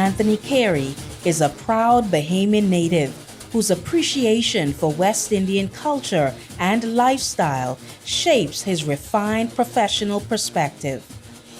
Anthony Carey is a proud Bahamian native whose appreciation for West Indian culture and lifestyle shapes his refined professional perspective.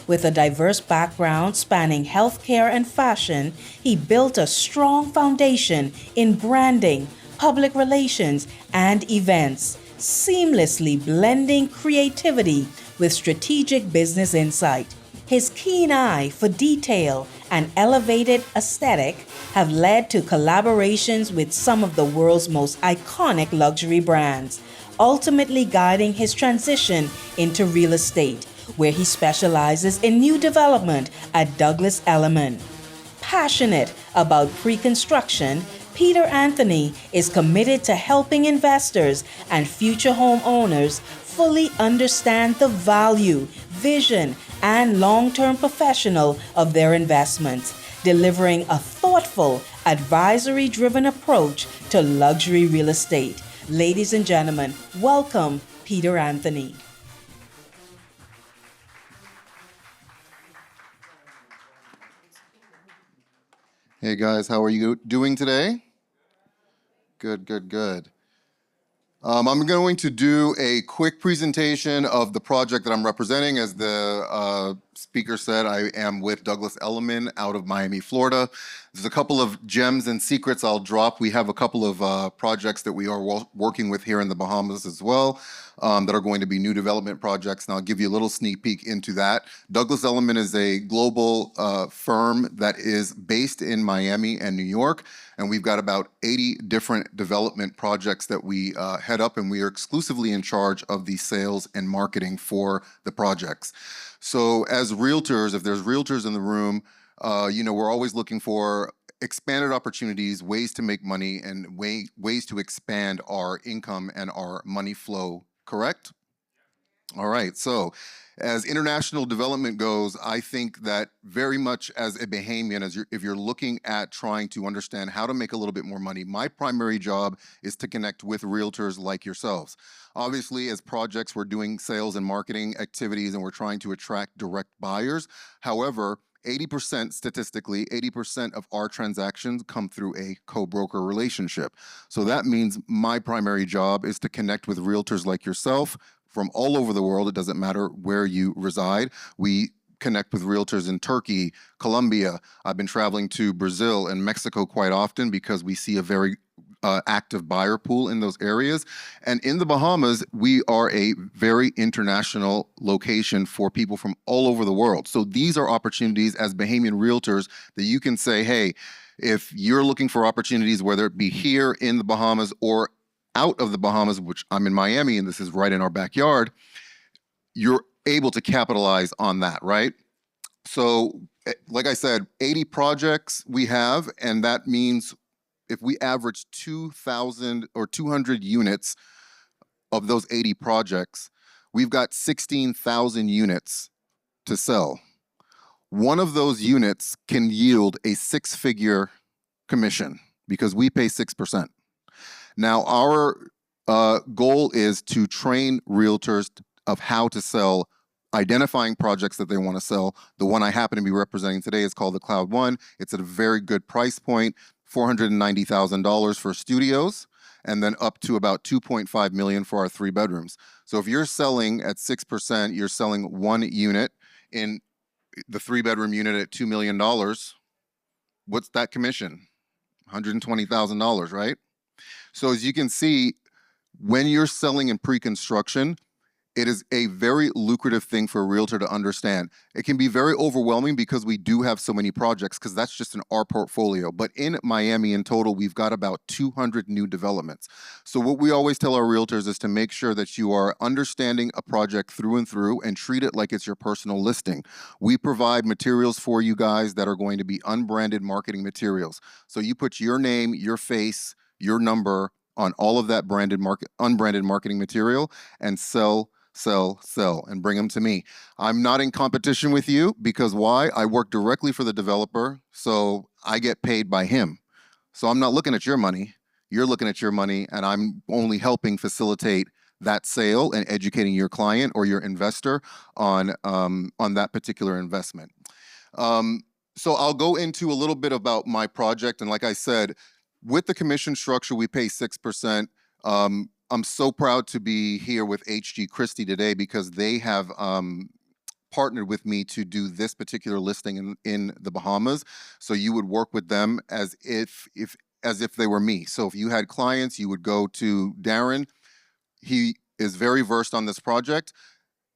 With a diverse background spanning healthcare and fashion, he built a strong foundation in branding, public relations, and events, seamlessly blending creativity with strategic business insight. His keen eye for detail and elevated aesthetic have led to collaborations with some of the world's most iconic luxury brands, ultimately guiding his transition into real estate, where he specializes in new development at Douglas Elliman. Passionate about pre-construction, Peter Anthony is committed to helping investors and future homeowners fully understand the value, vision, and long-term professional of their investments, delivering a thoughtful, advisory-driven approach to luxury real estate. Ladies and gentlemen, welcome Peter Anthony. Hey guys, how are you doing today? Good, good, good. I'm going to do a quick presentation of the project that I'm representing. As the speaker said, I am with Douglas Elliman out of Miami, Florida. There's a couple of gems and secrets I'll drop. We have a couple of projects that we are working with here in the Bahamas as well that are going to be new development projects, and I'll give you a little sneak peek into that. Douglas Elliman is a global firm that is based in Miami and New York, and we've got about 80 different development projects that we head up, and we are exclusively in charge of the sales and marketing for the projects. So as realtors, if there's realtors in the room, we're always looking for expanded opportunities, ways to make money, and ways to expand our income and our money flow, correct? All right, so as international development goes, I think that very much as a Bahamian, if you're looking at trying to understand how to make a little bit more money, my primary job is to connect with realtors like yourselves. Obviously, as projects, we're doing sales and marketing activities and we're trying to attract direct buyers. However, 80% statistically, 80% of our transactions come through a co-broker relationship. So that means my primary job is to connect with realtors like yourself from all over the world. It doesn't matter where you reside. We connect with realtors in Turkey, Colombia. I've been traveling to Brazil and Mexico quite often because we see a very active buyer pool in those areas. And in the Bahamas, we are a very international location for people from all over the world. So these are opportunities as Bahamian realtors that you can say, hey, if you're looking for opportunities, whether it be here in the Bahamas or out of the Bahamas, which I'm in Miami and this is right in our backyard, you're able to capitalize on that, right? So like I said, 80 projects we have, and that means if we average 2,000 or 200 units of those 80 projects, we've got 16,000 units to sell. One of those units can yield a six-figure commission because we pay 6%. Now, our goal is to train realtors of how to sell, identifying projects that they want to sell. The one I happen to be representing today is called the Cloud One. It's at a very good price point. $490,000 for studios, and then up to about $2.5 million for our 3 bedrooms. So if you're selling at 6%, you're selling one unit in the 3-bedroom unit at $2 million. What's that commission? $120,000, right? So as you can see, when you're selling in pre-construction, it is a very lucrative thing for a realtor to understand. It can be very overwhelming because we do have so many projects because that's just in our portfolio. But in Miami in total, we've got about 200 new developments. So what we always tell our realtors is to make sure that you are understanding a project through and through and treat it like it's your personal listing. We provide materials for you guys that are going to be unbranded marketing materials. So you put your name, your face, your number on all of that unbranded marketing material and sell, and bring them to me. I'm not in competition with you because why? I work directly for the developer, so I get paid by him. So I'm not looking at your money. You're looking at your money, and I'm only helping facilitate that sale and educating your client or your investor on that particular investment. So I'll go into a little bit about my project. And like I said, with the commission structure, we pay 6%. I'm so proud to be here with HG Christie today because they have partnered with me to do this particular listing in the Bahamas. So you would work with them as if they were me. So if you had clients, you would go to Darren. He is very versed on this project.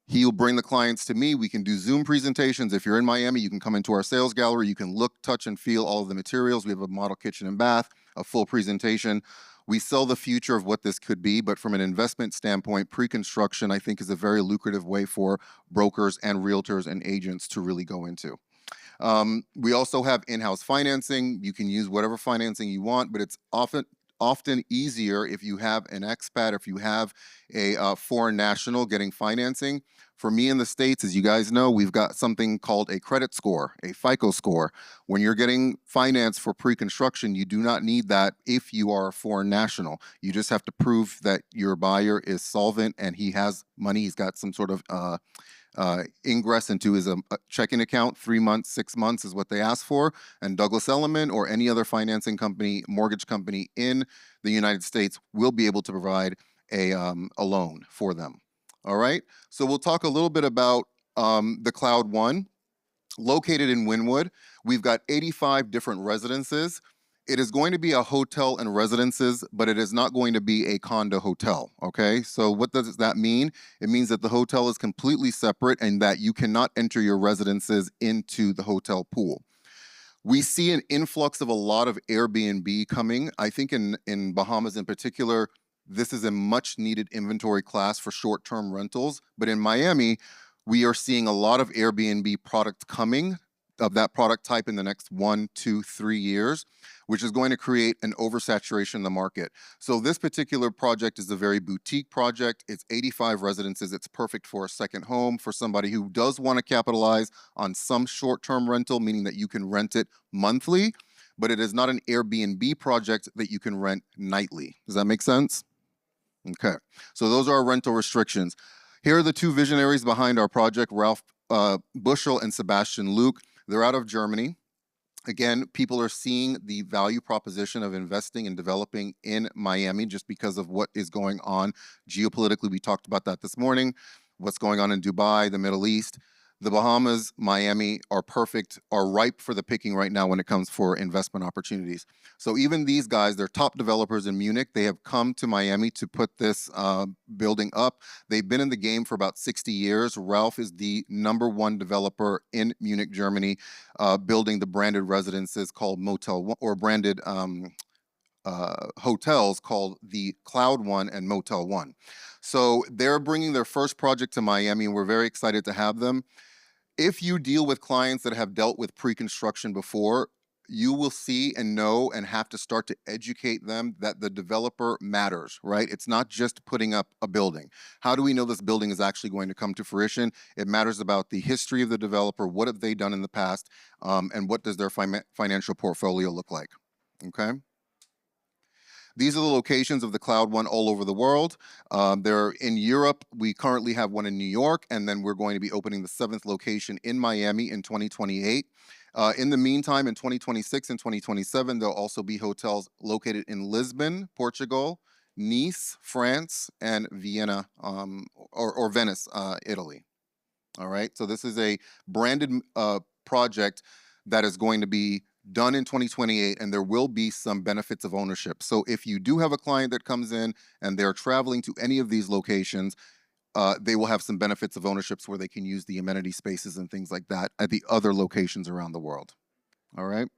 He'll bring the clients to me. We can do Zoom presentations. If you're in Miami, you can come into our sales gallery. You can look, touch, and feel all of the materials. We have a model kitchen and bath, a full presentation. We sell the future of what this could be, but from an investment standpoint, pre-construction, I think, is a very lucrative way for brokers and realtors and agents to really go into. We also have in-house financing. You can use whatever financing you want, but it's often easier if you have an expat or if you have a foreign national getting financing. For me in the States, as you guys know, we've got something called a credit score, a FICO score. When you're getting finance for pre-construction, you do not need that if you are a foreign national. You just have to prove that your buyer is solvent and he has money. He's got some sort of ingress into his checking account. 3 months, 6 months is what they ask for. And Douglas Elliman or any other financing company, mortgage company in the United States will be able to provide a loan for them. All right. So we'll talk a little bit about the Cloud One. Located in Wynwood, we've got 85 different residences. It is going to be a hotel and residences, but it is not going to be a condo hotel, okay? So what does that mean? It means that the hotel is completely separate and that you cannot enter your residences into the hotel pool. We see an influx of a lot of Airbnb coming. I think in Bahamas in particular, this is a much needed inventory class for short-term rentals. But in Miami, we are seeing a lot of Airbnb product coming of that product type in the next 1, 2, 3 years, which is going to create an oversaturation in the market. So this particular project is a very boutique project. It's 85 residences. It's perfect for a second home for somebody who does want to capitalize on some short-term rental, meaning that you can rent it monthly, but it is not an Airbnb project that you can rent nightly. Does that make sense? Okay, so those are our rental restrictions. Here are the two visionaries behind our project, Ralph Bushel and Sebastian Luke. They're out of Germany. Again, people are seeing the value proposition of investing and developing in Miami just because of what is going on geopolitically. We talked about that this morning. What's going on in Dubai, the Middle East. The Bahamas, Miami are perfect, are ripe for the picking right now when it comes for investment opportunities. So even these guys, they're top developers in Munich. They have come to Miami to put this building up. They've been in the game for about 60 years. Ralph is the #1 developer in Munich, Germany, building the branded residences called Motel One, or branded hotels called the Cloud One and Motel One. So they're bringing their first project to Miami, and we're very excited to have them. If you deal with clients that have dealt with pre-construction before, you will see and know and have to start to educate them that the developer matters, right? It's not just putting up a building. How do we know this building is actually going to come to fruition? It matters about the history of the developer, what have they done in the past, and what does their financial portfolio look like, okay? These are the locations of the Cloud One all over the world. They're in Europe. We currently have one in New York, and then we're going to be opening the 7th location in Miami in 2028. In the meantime, in 2026 and 2027, there'll also be hotels located in Lisbon, Portugal, Nice, France, and Vienna, or Venice, Italy. All right, so this is a branded project that is going to be done in 2028, and there will be some benefits of ownership. So if you do have a client that comes in and they're traveling to any of these locations, they will have some benefits of ownerships where they can use the amenity spaces and things like that at the other locations around the world. All right.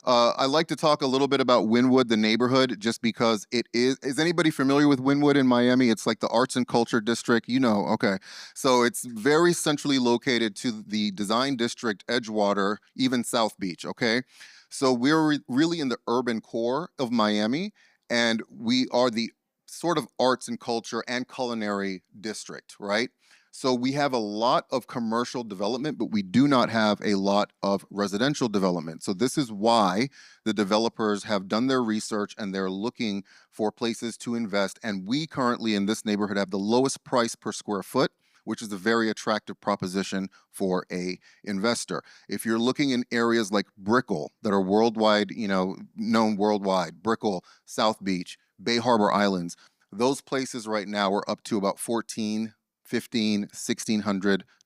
I like to talk a little bit about Wynwood, the neighborhood, just because it is anybody familiar with Wynwood in Miami? It's like the arts and culture district, you know, okay. So it's very centrally located to the design district, Edgewater, even South Beach, okay? So we're really in the urban core of Miami, and we are the sort of arts and culture and culinary district, right? So we have a lot of commercial development, but we do not have a lot of residential development. So this is why the developers have done their research and they're looking for places to invest. And we currently in this neighborhood have the lowest price per square foot. which is a very attractive proposition for a investor. If you're looking in areas like Brickell that are worldwide, known worldwide, Brickell, South Beach, Bay Harbor Islands, those places right now are up to about $1,400, $1,500,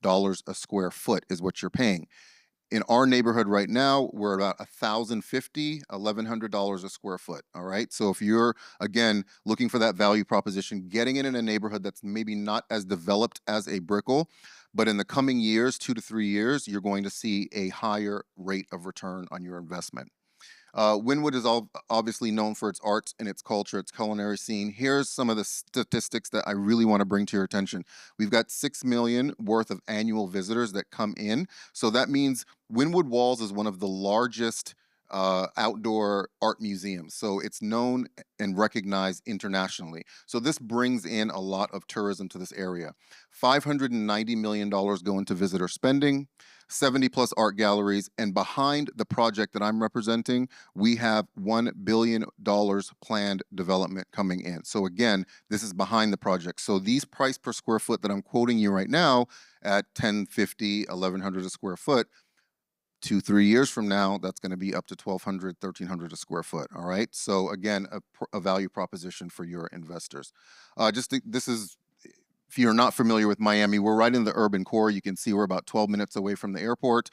$1,600 a square foot is what you're paying. In our neighborhood right now, we're about $1,050, $1,100 a square foot. All right. So if you're, again, looking for that value proposition, getting it in a neighborhood that's maybe not as developed as a Brickell, but in the coming years, 2 to 3 years, you're going to see a higher rate of return on your investment. Wynwood is obviously known for its arts and its culture, its culinary scene. Here's some of the statistics that I really want to bring to your attention. We've got 6 million worth of annual visitors that come in. So that means Wynwood Walls is one of the largest outdoor art museums. So it's known and recognized internationally. So this brings in a lot of tourism to this area. $590 million go into visitor spending, 70 plus art galleries, and behind the project that I'm representing, we have $1 billion planned development coming in. So again, this is behind the project. So these price per square foot that I'm quoting you right now at $1,050, $1,100 a square foot, 2-3 years from now, that's going to be up to $1,200, $1,300 a square foot. All right. So again, a value proposition for your investors. This is, if you're not familiar with Miami, we're right in the urban core. You can see we're about 12 minutes away from the airport,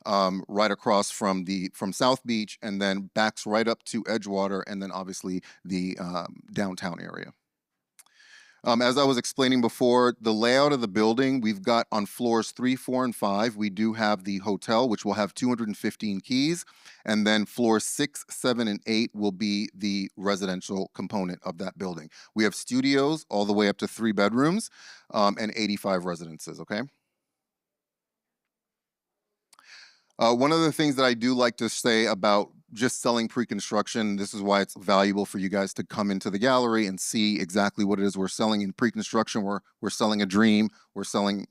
right across from South Beach, and then backs right up to Edgewater, and then obviously the downtown area. As I was explaining before, the layout of the building, we've got on floors 3, 4, and 5, we do have the hotel, which will have 215 keys. And then floors 6, 7, and 8 will be the residential component of that building. We have studios all the way up to 3 bedrooms and 85 residences, okay? One of the things that I do like to say about just selling pre-construction, this is why it's valuable for you guys to come into the gallery and see exactly what it is we're selling in pre-construction. We're selling a dream. We're selling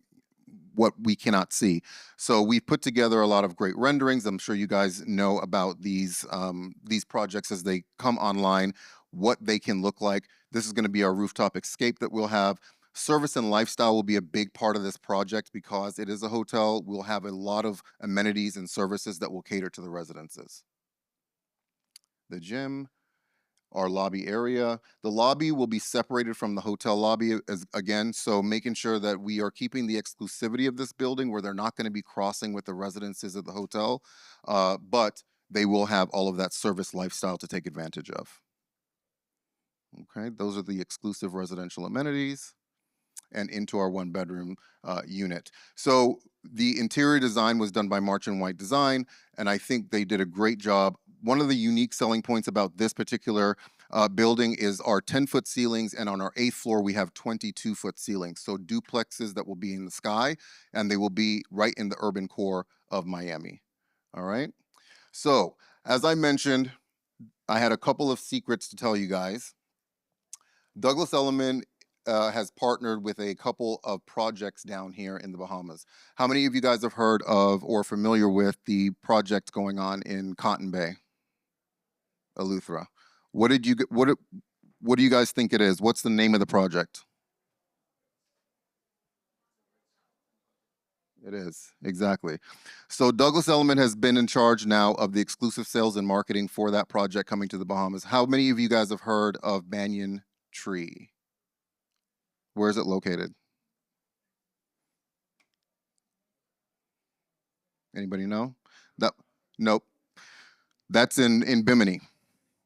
what we cannot see. So we've put together a lot of great renderings. I'm sure you guys know about these projects as they come online, what they can look like. This is going to be our rooftop escape that we'll have. Service and lifestyle will be a big part of this project because it is a hotel. We'll have a lot of amenities and services that will cater to the residences. The gym, our lobby area. The lobby will be separated from the hotel lobby again, so making sure that we are keeping the exclusivity of this building where they're not going to be crossing with the residences of the hotel, but they will have all of that service lifestyle to take advantage of. Okay, those are the exclusive residential amenities and into our 1-bedroom unit. So the interior design was done by March and White Design, and I think they did a great job. One of the unique selling points about this particular building is our 10-foot ceilings, and on our 8th floor, we have 22-foot ceilings. So duplexes that will be in the sky, and they will be right in the urban core of Miami. All right? So, as I mentioned, I had a couple of secrets to tell you guys. Douglas Elliman has partnered with a couple of projects down here in the Bahamas. How many of you guys have heard of or familiar with the project going on in Cotton Bay, Eleuthera? What do you guys think it is? What's the name of the project? It is, exactly. So Douglas Elliman has been in charge now of the exclusive sales and marketing for that project coming to the Bahamas. How many of you guys have heard of Banyan Tree? Where is it located? Anybody know? Nope. That's in Bimini.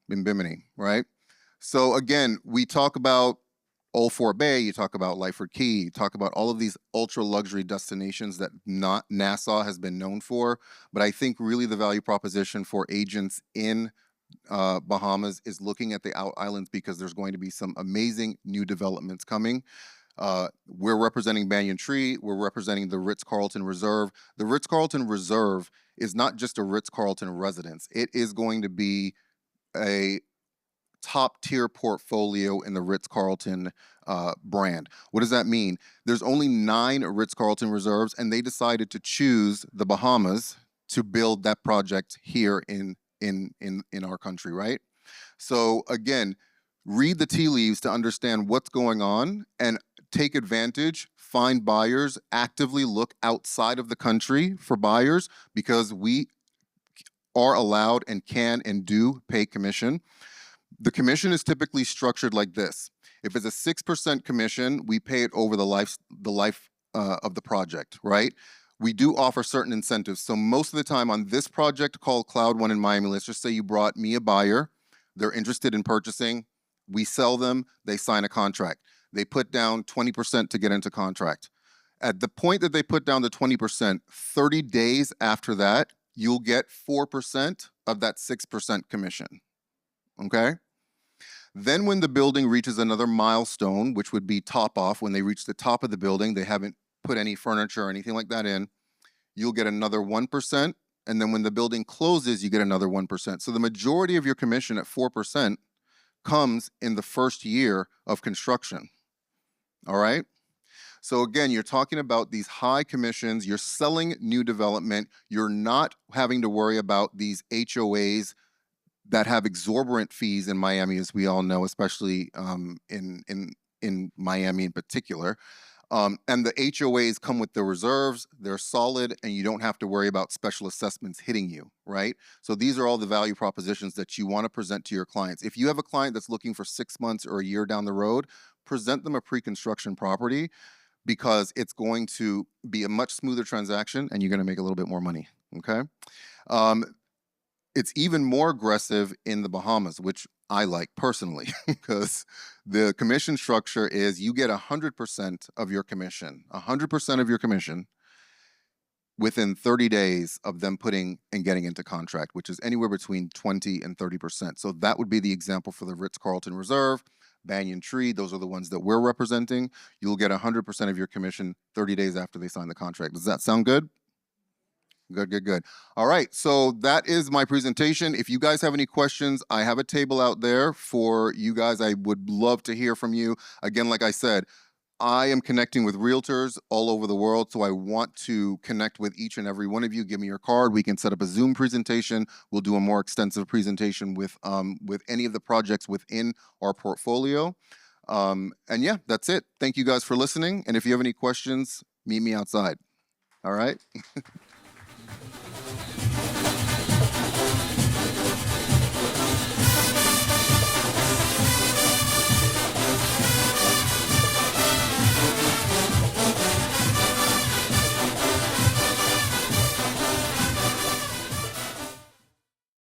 In Bimini, right? So again, we talk about Old Fort Bay, you talk about Lyford Key, you talk about all of these ultra luxury destinations that Nassau has been known for. But I think really the value proposition for agents in Bahamas is looking at the out islands because there's going to be some amazing new developments coming. We're representing Banyan Tree. We're representing the Ritz-Carlton Reserve. The Ritz-Carlton Reserve is not just a Ritz-Carlton residence. It is going to be a top tier portfolio in the Ritz-Carlton brand. What does that mean? There's only 9 Ritz-Carlton Reserves, and they decided to choose the Bahamas to build that project here in our country, right? So again, read the tea leaves to understand what's going on and take advantage, find buyers, actively look outside of the country for buyers because we are allowed and can and do pay commission. The commission is typically structured like this. If it's a 6% commission, we pay it over the life of the project, right? We do offer certain incentives. So most of the time on this project called Cloud One in Miami, let's just say you brought me a buyer, they're interested in purchasing, we sell them, they sign a contract. They put down 20% to get into contract. At the point that they put down the 20%, 30 days after that, you'll get 4% of that 6% commission, okay? Then when the building reaches another milestone, which would be top off, when they reach the top of the building, they haven't put any furniture or anything like that in, you'll get another 1%. And then when the building closes, you get another 1%. So the majority of your commission at 4% comes in the first year of construction, all right? So again, you're talking about these high commissions, you're selling new development, you're not having to worry about these HOAs that have exorbitant fees in Miami, as we all know, especially in Miami in particular. And the HOAs come with the reserves, they're solid, and you don't have to worry about special assessments hitting you, right? So these are all the value propositions that you want to present to your clients. If you have a client that's looking for 6 months or a year down the road, present them a pre-construction property because it's going to be a much smoother transaction and you're going to make a little bit more money, okay? It's even more aggressive in the Bahamas, which I like personally, because the commission structure is you get 100% of your commission, 100% of your commission within 30 days of them putting and getting into contract, which is anywhere between 20 and 30%. So that would be the example for the Ritz-Carlton Reserve, Banyan Tree, those are the ones that we're representing. You'll get 100% of your commission 30 days after they sign the contract. Does that sound good? Good, good, good. All right, so that is my presentation. If you guys have any questions, I have a table out there for you guys. I would love to hear from you. Again, like I said, I am connecting with realtors all over the world, so I want to connect with each and every one of you. Give me your card. We can set up a Zoom presentation. We'll do a more extensive presentation with any of the projects within our portfolio. And yeah, that's it. Thank you guys for listening. And if you have any questions, meet me outside. All right?